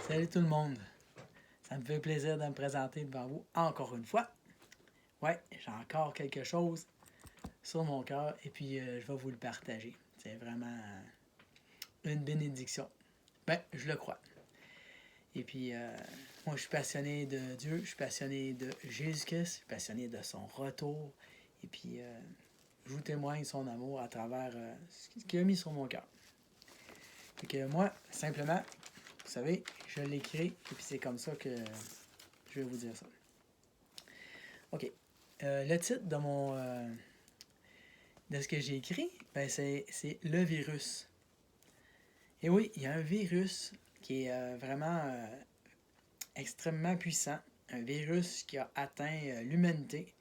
Salut tout le monde. Ça me fait plaisir de me présenter devant vous encore une fois. Ouais, j'ai encore quelque chose sur mon cœur et puis je vais vous le partager. C'est vraiment une bénédiction. Ben, je le crois. Et puis, moi, je suis passionné de Dieu, je suis passionné de Jésus-Christ, je suis passionné de son retour. Et puis, je vous témoigne son amour à travers ce qu'il a mis sur mon cœur. Fait que moi, simplement, vous savez, je l'écris et puis c'est comme ça que je vais vous dire ça. OK. Le titre de ce que j'ai écrit, ben c'est le virus. Et oui, il y a un virus qui est vraiment extrêmement puissant. Un virus qui a atteint l'humanité.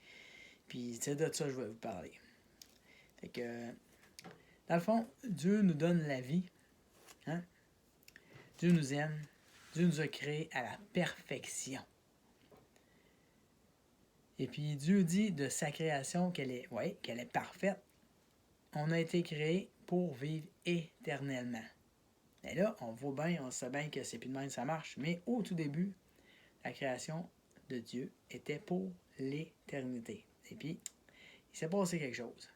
Puis c'est de ça que je vais vous parler. Fait que, dans le fond, Dieu nous donne la vie. Hein? Dieu nous aime. Dieu nous a créés à la perfection. Et puis Dieu dit de sa création qu'elle est parfaite. On a été créé pour vivre éternellement. Mais là, on voit bien, on sait bien que c'est plus de même ça marche. Mais au tout début, la création de Dieu était pour l'éternité. Et puis, il s'est passé quelque chose.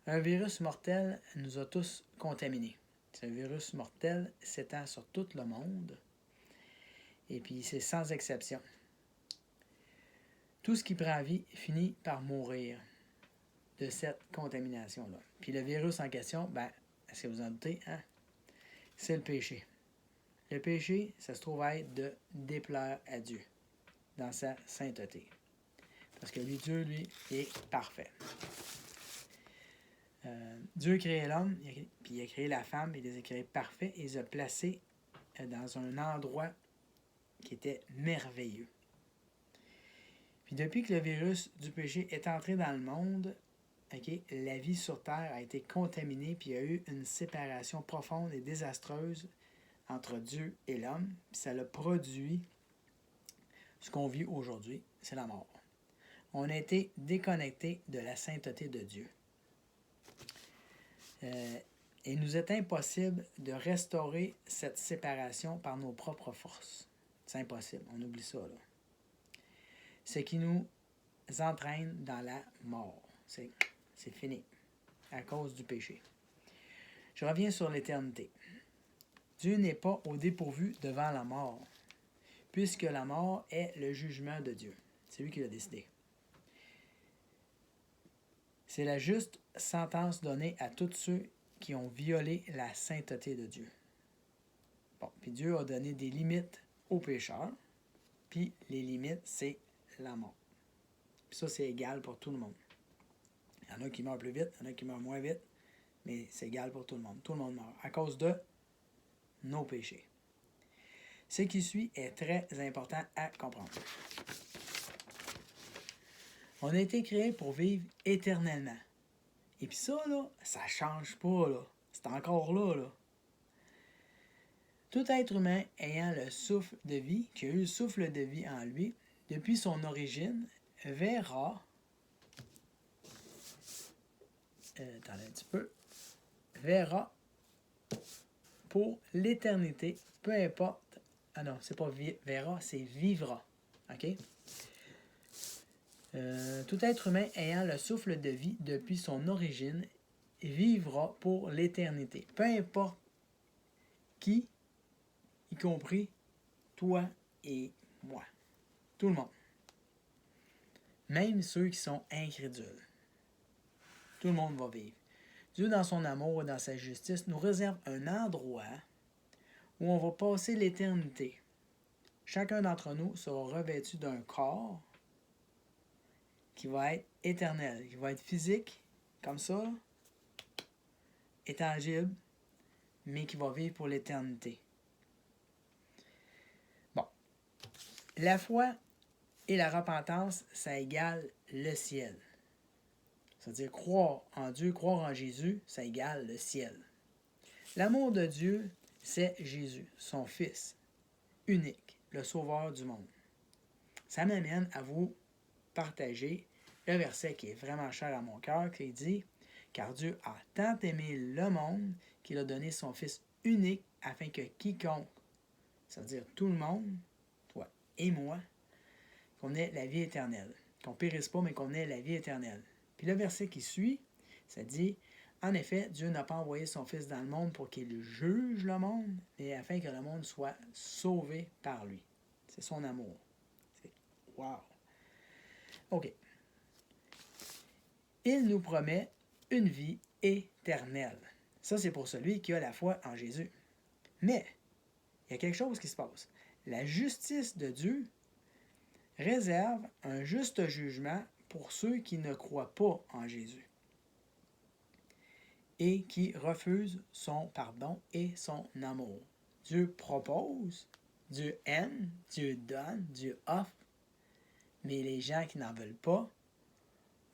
Un virus mortel nous a tous contaminés. Ce virus mortel s'étend sur tout le monde. Et puis, c'est sans exception. Tout ce qui prend vie finit par mourir de cette contamination-là. Puis le virus en question, ben, est-ce que vous en doutez, hein? C'est le péché. Le péché, ça se trouve à être de déplaire à Dieu dans sa sainteté. Parce que lui, Dieu, lui, est parfait. Dieu a créé l'homme, puis il a créé la femme, il les a créés parfaits, et il les a placés dans un endroit qui était merveilleux. Puis depuis que le virus du péché est entré dans le monde, la vie sur Terre a été contaminée, puis il y a eu une séparation profonde et désastreuse entre Dieu et l'homme, puis ça a produit ce qu'on vit aujourd'hui, c'est la mort. On a été déconnecté de la sainteté de Dieu. Il nous est impossible de restaurer cette séparation par nos propres forces. C'est impossible, on oublie ça, là. Ce qui nous entraîne dans la mort. C'est fini, à cause du péché. Je reviens sur l'éternité. Dieu n'est pas au dépourvu devant la mort, puisque la mort est le jugement de Dieu. C'est lui qui l'a décidé. C'est la juste sentence donnée à tous ceux qui ont violé la sainteté de Dieu. Bon, puis Dieu a donné des limites aux pécheurs, puis les limites, c'est la mort. Puis ça, c'est égal pour tout le monde. Il y en a qui meurent plus vite, il y en a qui meurent moins vite, mais c'est égal pour tout le monde. Tout le monde meurt à cause de nos péchés. Ce qui suit est très important à comprendre. On a été créé pour vivre éternellement. Et puis ça, là, ça change pas, là. C'est encore là, là. Tout être humain ayant le souffle de vie, qui a eu le souffle de vie en lui, depuis son origine, verra, attendez un petit peu, verra pour l'éternité, peu importe, ah non, c'est pas verra, c'est vivra, ok? Tout être humain ayant le souffle de vie depuis son origine vivra pour l'éternité. Peu importe qui, y compris toi et moi. Tout le monde. Même ceux qui sont incrédules. Tout le monde va vivre. Dieu, dans son amour et dans sa justice, nous réserve un endroit où on va passer l'éternité. Chacun d'entre nous sera revêtu d'un corps qui va être éternel, qui va être physique, comme ça, intangible, mais qui va vivre pour l'éternité. Bon. La foi et la repentance, ça égale le ciel. C'est-à-dire croire en Dieu, croire en Jésus, ça égale le ciel. L'amour de Dieu, c'est Jésus, son Fils, unique, le Sauveur du monde. Ça m'amène à vous partager le verset qui est vraiment cher à mon cœur, qui dit « Car Dieu a tant aimé le monde qu'il a donné son Fils unique afin que quiconque ça veut dire tout le monde, toi et moi, qu'on ait la vie éternelle. Qu'on ne périsse pas, mais qu'on ait la vie éternelle. Puis le verset qui suit, ça dit, en effet, Dieu n'a pas envoyé son Fils dans le monde pour qu'il juge le monde, mais afin que le monde soit sauvé par lui. C'est son amour. C'est wow! OK. Il nous promet une vie éternelle. Ça, c'est pour celui qui a la foi en Jésus. Mais, il y a quelque chose qui se passe. La justice de Dieu réserve un juste jugement pour ceux qui ne croient pas en Jésus et qui refusent son pardon et son amour. Dieu propose, Dieu aime, Dieu donne, Dieu offre, mais les gens qui n'en veulent pas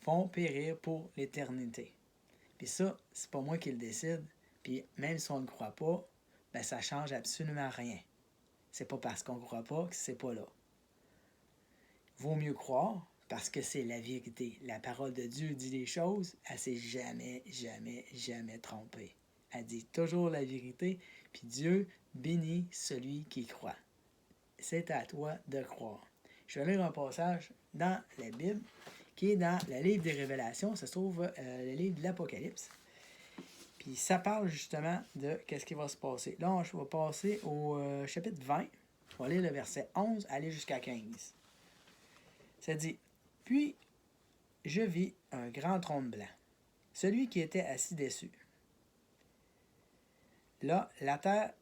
vont périr pour l'éternité. Puis ça, c'est pas moi qui le décide, puis même si on ne croit pas, ben ça change absolument rien. C'est pas parce qu'on ne croit pas que c'est pas là. Vaut mieux croire, parce que c'est la vérité. La parole de Dieu dit les choses, elle s'est jamais, jamais, jamais trompée. Elle dit toujours la vérité, puis Dieu bénit celui qui croit. C'est à toi de croire. Je vais lire un passage dans la Bible, qui est dans le livre des Révélations. Ça se trouve le livre de l'Apocalypse. Puis ça parle justement de qu'est-ce qui va se passer. Là, je vais passer au chapitre 20. Je vais lire le verset 11, aller jusqu'à 15. Ça dit, « Puis je vis un grand trône blanc, celui qui était assis dessus. » Là, la terre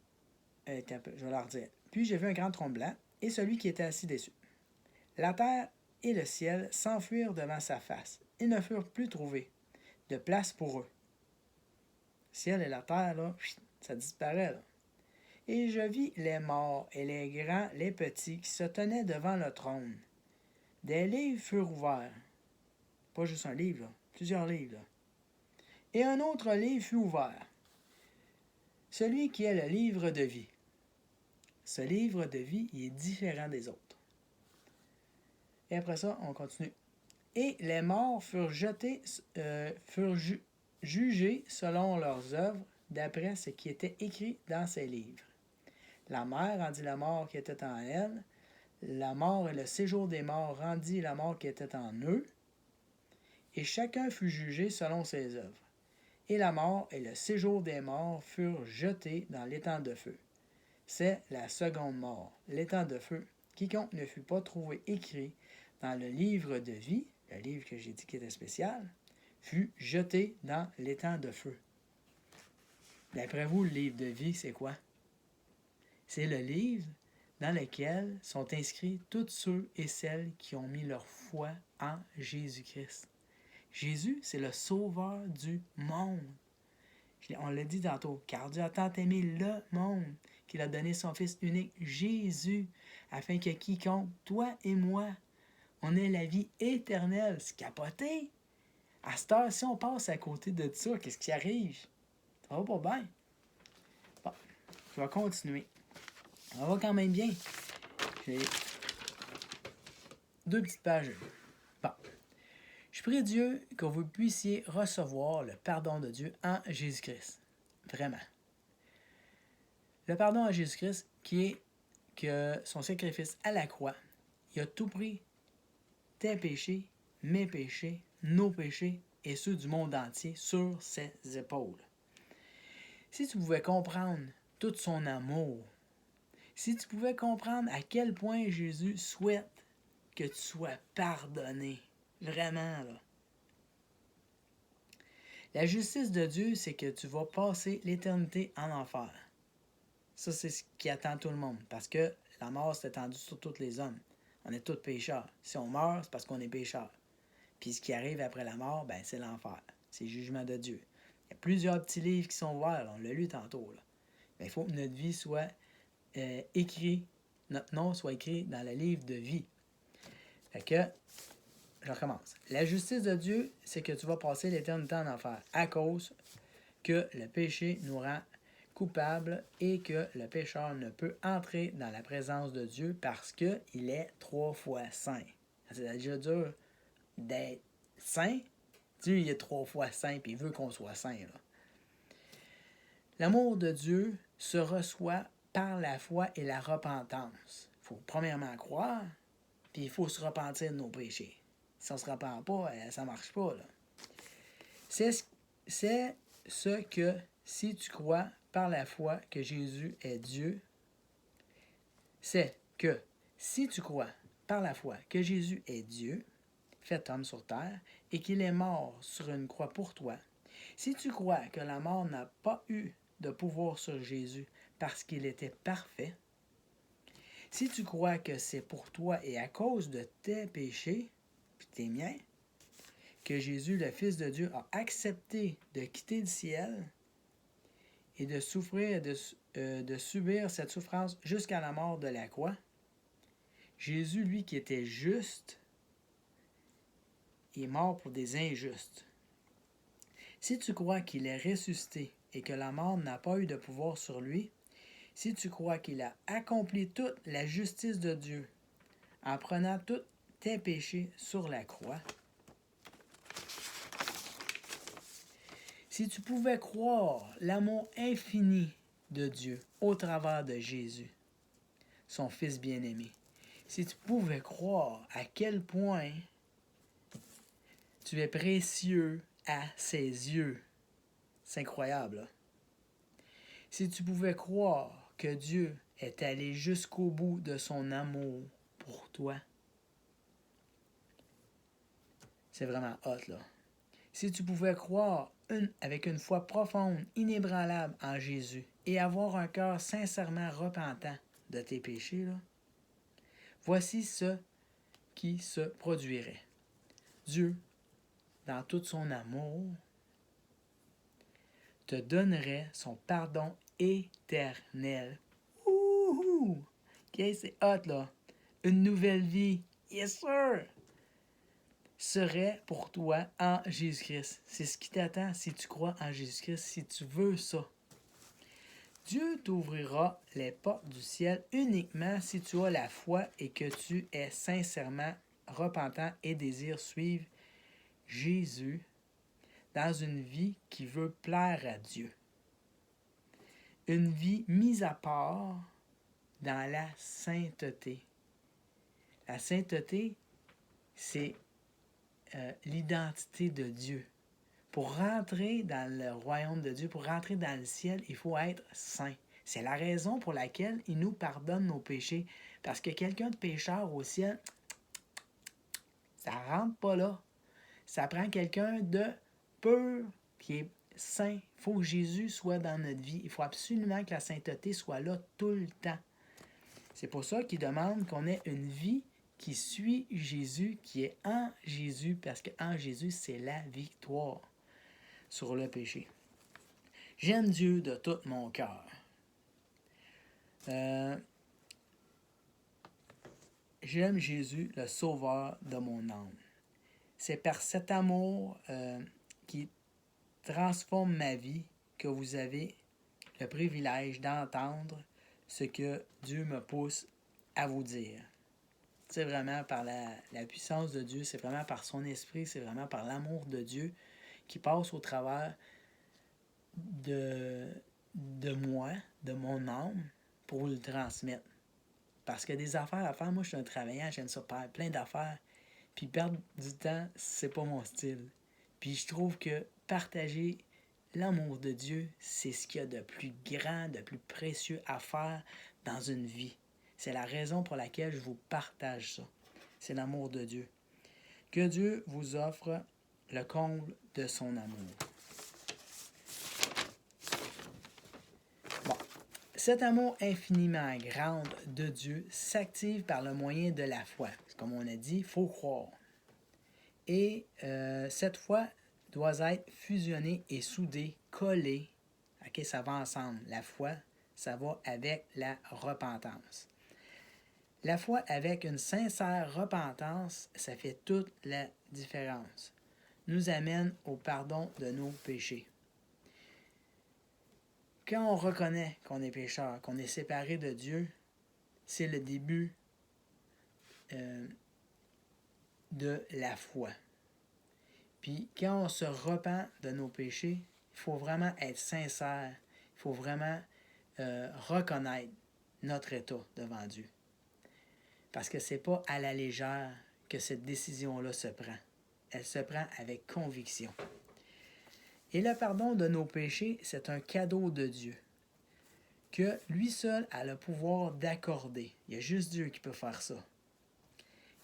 est un peu, je vais leur dire. « Puis j'ai vu un grand trône blanc, et celui qui était assis dessus. La terre et le ciel s'enfuirent devant sa face. Ils ne furent plus trouvés de place pour eux. » Le ciel et la terre, là, ça disparaît, là. « Et je vis les morts et les grands, les petits, qui se tenaient devant le trône. Des livres furent ouverts. » Pas juste un livre, là, plusieurs livres. Là. Et un autre livre fut ouvert. Celui qui est le livre de vie. Ce livre de vie, il est différent des autres. Et après ça, on continue. Et les morts furent jugés selon leurs œuvres, d'après ce qui était écrit dans ces livres. La mer rendit la mort qui était en elle. La mort et le séjour des morts rendit la mort qui était en eux. Et chacun fut jugé selon ses œuvres. Et la mort et le séjour des morts furent jetés dans l'étang de feu. C'est la seconde mort, l'étang de feu. Quiconque ne fut pas trouvé écrit dans le livre de vie, le livre que j'ai dit qui était spécial, fut jeté dans l'étang de feu. D'après vous, le livre de vie, c'est quoi? C'est le livre dans lequel sont inscrits tous ceux et celles qui ont mis leur foi en Jésus-Christ. Jésus, c'est le sauveur du monde. On l'a dit tantôt, car Dieu a tant aimé le monde qu'il a donné son Fils unique, Jésus, afin que quiconque, toi et moi, on ait la vie éternelle. C'est capoté. À cette heure, si on passe à côté de ça, qu'est-ce qui arrive? Ça va pas bien. Bon, je vais continuer. On va quand même bien. J'ai 2 petites pages. Bon. Je prie Dieu que vous puissiez recevoir le pardon de Dieu en Jésus-Christ. Vraiment. Le pardon en Jésus-Christ qui est que son sacrifice à la croix, il a tout pris, tes péchés, mes péchés, nos péchés et ceux du monde entier sur ses épaules. Si tu pouvais comprendre tout son amour, si tu pouvais comprendre à quel point Jésus souhaite que tu sois pardonné, vraiment, là. La justice de Dieu, c'est que tu vas passer l'éternité en enfer. Ça, c'est ce qui attend tout le monde, parce que la mort s'est étendue sur tous les hommes. On est tous pécheurs. Si on meurt, c'est parce qu'on est pécheurs. Puis ce qui arrive après la mort, ben c'est l'enfer. C'est le jugement de Dieu. Il y a plusieurs petits livres qui sont ouverts, là. On l'a lu tantôt. Là. Mais il faut que notre vie soit écrite, notre nom soit écrit dans le livre de vie. Fait que, je recommence. La justice de Dieu, c'est que tu vas passer l'éternité en enfer à cause que le péché nous rend coupables et que le pécheur ne peut entrer dans la présence de Dieu parce qu'il est 3 fois saint. C'est déjà dur d'être saint. Dieu, il est 3 fois saint et il veut qu'on soit saint. Là. L'amour de Dieu se reçoit par la foi et la repentance. Il faut premièrement croire, puis il faut se repentir de nos péchés. Si on ne se repent pas, ça ne marche pas. Là. C'est ce que, si tu crois par la foi que Jésus est Dieu, c'est que, si tu crois par la foi que Jésus est Dieu, fait homme sur terre, et qu'il est mort sur une croix pour toi, si tu crois que la mort n'a pas eu de pouvoir sur Jésus parce qu'il était parfait, si tu crois que c'est pour toi et à cause de tes péchés, puis tes miens, que Jésus, le Fils de Dieu, a accepté de quitter le ciel et de souffrir, de subir cette souffrance jusqu'à la mort de la croix, Jésus, lui qui était juste, est mort pour des injustes. Si tu crois qu'il est ressuscité et que la mort n'a pas eu de pouvoir sur lui, si tu crois qu'il a accompli toute la justice de Dieu en prenant tous tes péchés sur la croix, si tu pouvais croire l'amour infini de Dieu au travers de Jésus, son Fils bien-aimé, si tu pouvais croire à quel point tu es précieux à ses yeux, c'est incroyable, là. Si tu pouvais croire que Dieu est allé jusqu'au bout de son amour pour toi, c'est vraiment hot, là. Si tu pouvais croire avec une foi profonde, inébranlable en Jésus, et avoir un cœur sincèrement repentant de tes péchés, là, voici ce qui se produirait. Dieu, dans tout son amour, te donnerait son pardon éternel. Ouhou! OK, c'est hot, là. Une nouvelle vie. Yes, sir! Serait pour toi en Jésus-Christ. C'est ce qui t'attend si tu crois en Jésus-Christ, si tu veux ça. Dieu t'ouvrira les portes du ciel uniquement si tu as la foi et que tu es sincèrement repentant et désires suivre Jésus dans une vie qui veut plaire à Dieu. Une vie mise à part dans la sainteté. La sainteté, c'est l'identité de Dieu. Pour rentrer dans le royaume de Dieu, pour rentrer dans le ciel, il faut être saint. C'est la raison pour laquelle il nous pardonne nos péchés. Parce que quelqu'un de pécheur au ciel, ça rentre pas là. Ça prend quelqu'un de pur qui est saint. Il faut que Jésus soit dans notre vie. Il faut absolument que la sainteté soit là tout le temps. C'est pour ça qu'il demande qu'on ait une vie qui suit Jésus, qui est en Jésus, parce qu'en Jésus, c'est la victoire sur le péché. J'aime Dieu de tout mon cœur. J'aime Jésus, le sauveur de mon âme. C'est par cet amour qui transforme ma vie que vous avez le privilège d'entendre ce que Dieu me pousse à vous dire. C'est vraiment par la puissance de Dieu, c'est vraiment par son esprit, c'est vraiment par l'amour de Dieu qui passe au travers de moi, de mon âme, pour le transmettre. Parce qu'il y a des affaires à faire. Moi, je suis un travaillant, j'aime ça faire plein d'affaires. Puis perdre du temps, c'est pas mon style. Puis je trouve que partager l'amour de Dieu, c'est ce qu'il y a de plus grand, de plus précieux à faire dans une vie. C'est la raison pour laquelle je vous partage ça. C'est l'amour de Dieu. Que Dieu vous offre le comble de son amour. Bon. Cet amour infiniment grand de Dieu s'active par le moyen de la foi. Comme on a dit, il faut croire. Et cette foi doit être fusionnée et soudée, collée. OK, ça va ensemble. La foi, ça va avec la repentance. La foi avec une sincère repentance, ça fait toute la différence. Nous amène au pardon de nos péchés. Quand on reconnaît qu'on est pécheur, qu'on est séparé de Dieu, c'est le début de la foi. Puis quand on se repent de nos péchés, il faut vraiment être sincère. Il faut vraiment reconnaître notre état devant Dieu. Parce que ce n'est pas à la légère que cette décision-là se prend. Elle se prend avec conviction. Et le pardon de nos péchés, c'est un cadeau de Dieu, que lui seul a le pouvoir d'accorder. Il y a juste Dieu qui peut faire ça.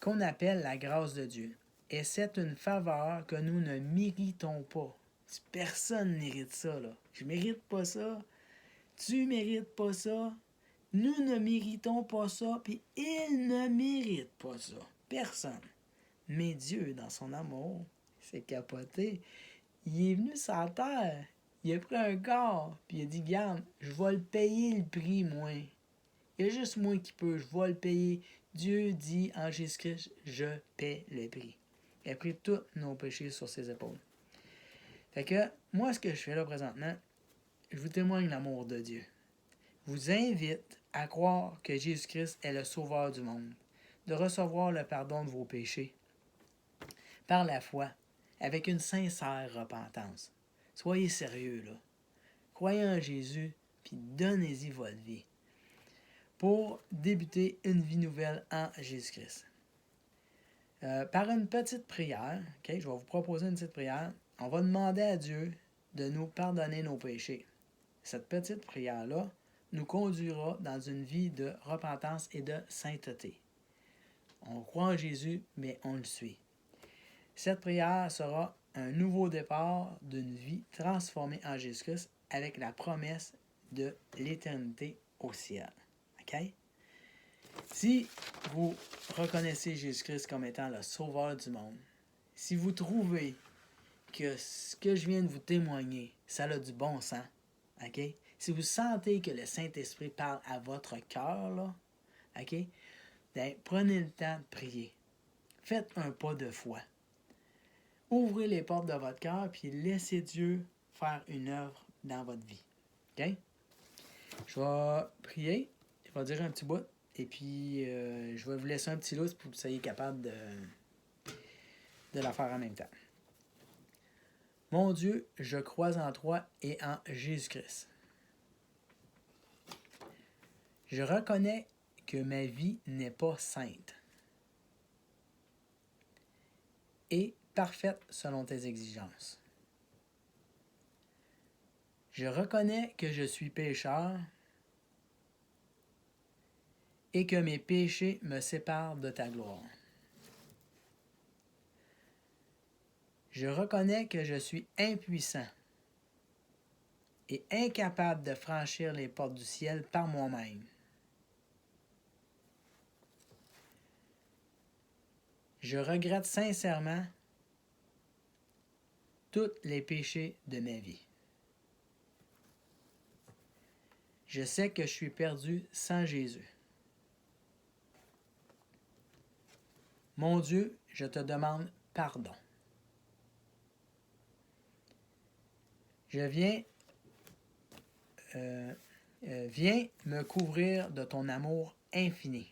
Qu'on appelle la grâce de Dieu. Et c'est une faveur que nous ne méritons pas. Personne ne mérite ça, là. Je ne mérite pas ça. Tu ne mérites pas ça. Nous ne méritons pas ça. Puis il ne mérite pas ça. Personne. Mais Dieu, dans son amour, s'est capoté. Il est venu sur la terre. Il a pris un corps. Puis il a dit, garde, je vais le payer le prix, moi. Il y a juste moi qui peux. Je vais le payer. Dieu dit en Jésus-Christ, je paie le prix. Il a pris tous nos péchés sur ses épaules. Fait que, moi, ce que je fais là présentement, je vous témoigne l'amour de Dieu. Je vous invite à croire que Jésus-Christ est le sauveur du monde, de recevoir le pardon de vos péchés par la foi, avec une sincère repentance. Soyez sérieux, là. Croyez en Jésus, puis donnez-y votre vie pour débuter une vie nouvelle en Jésus-Christ. Par une petite prière, okay, je vais vous proposer une petite prière. On va demander à Dieu de nous pardonner nos péchés. Cette petite prière-là nous conduira dans une vie de repentance et de sainteté. On croit en Jésus, mais on le suit. Cette prière sera un nouveau départ d'une vie transformée en Jésus-Christ avec la promesse de l'éternité au ciel. OK? Si vous reconnaissez Jésus-Christ comme étant le sauveur du monde, si vous trouvez que ce que je viens de vous témoigner, ça a du bon sens, OK? Si vous sentez que le Saint-Esprit parle à votre cœur, là, OK? Bien, prenez le temps de prier. Faites un pas de foi. Ouvrez les portes de votre cœur, puis laissez Dieu faire une œuvre dans votre vie. OK? Je vais prier, je vais dire un petit bout, et puis je vais vous laisser un petit lousse pour que vous soyez capable de la faire en même temps. Mon Dieu, je crois en toi et en Jésus-Christ. Je reconnais que ma vie n'est pas sainte et parfaite selon tes exigences. Je reconnais que je suis pécheur et que mes péchés me séparent de ta gloire. Je reconnais que je suis impuissant et incapable de franchir les portes du ciel par moi-même. Je regrette sincèrement tous les péchés de ma vie. Je sais que je suis perdu sans Jésus. Mon Dieu, je te demande pardon. Viens me couvrir de ton amour infini.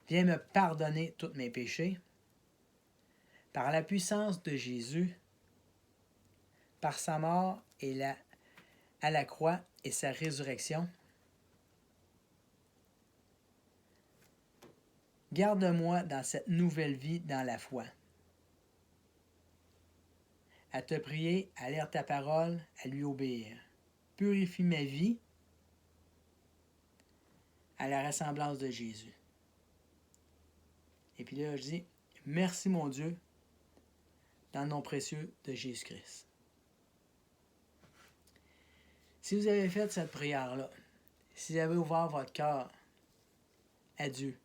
Viens me pardonner tous mes péchés. Par la puissance de Jésus, par sa mort à la croix et sa résurrection, garde-moi dans cette nouvelle vie dans la foi. À te prier, à lire ta parole, à lui obéir. Purifie ma vie à la ressemblance de Jésus. Et puis là, je dis, merci mon Dieu, dans le nom précieux de Jésus-Christ. Si vous avez fait cette prière-là, si vous avez ouvert votre cœur à Dieu,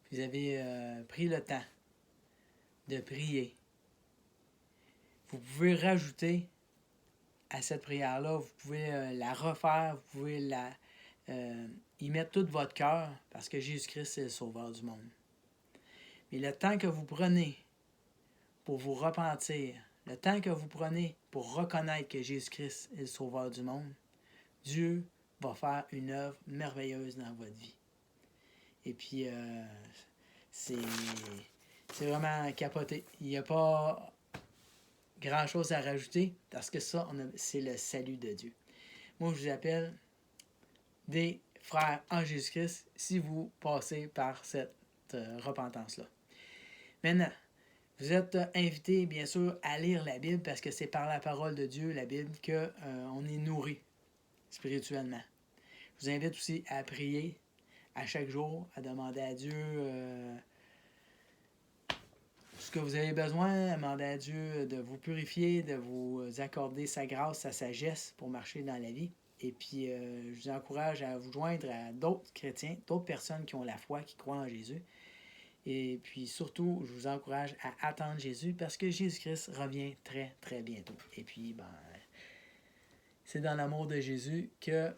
puis vous avez pris le temps de prier, vous pouvez rajouter à cette prière-là, vous pouvez la refaire, vous pouvez y mettre tout votre cœur, parce que Jésus-Christ, c'est le sauveur du monde. Mais le temps que vous prenez pour vous repentir, le temps que vous prenez pour reconnaître que Jésus-Christ est le sauveur du monde, Dieu va faire une œuvre merveilleuse dans votre vie. Et puis, c'est vraiment capoté. Il n'y a pas grand-chose à rajouter parce que ça, c'est le salut de Dieu. moi, je vous appelle des frères en Jésus-Christ si vous passez par cette repentance-là. Maintenant, vous êtes invités, bien sûr, à lire la Bible parce que c'est par la parole de Dieu, la Bible, qu'on est nourri spirituellement. Je vous invite aussi à prier à chaque jour, à demander à Dieu ce que vous avez besoin, à demander à Dieu de vous purifier, de vous accorder sa grâce, sa sagesse pour marcher dans la vie. Et puis, je vous encourage à vous joindre à d'autres chrétiens, d'autres personnes qui ont la foi, qui croient en Jésus. Et puis, surtout, je vous encourage à attendre Jésus parce que Jésus-Christ revient très, très bientôt. Et puis, c'est dans l'amour de Jésus que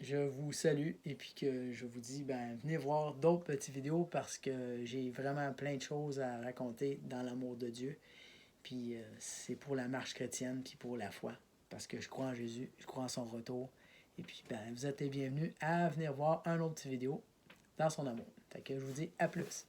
je vous salue et puis que je vous dis, venez voir d'autres petites vidéos parce que j'ai vraiment plein de choses à raconter dans l'amour de Dieu. Puis c'est pour la marche chrétienne puis pour la foi. Parce que je crois en Jésus, je crois en son retour. Et puis, vous êtes les bienvenus à venir voir un autre petite vidéo dans son amour. Fait que je vous dis à plus.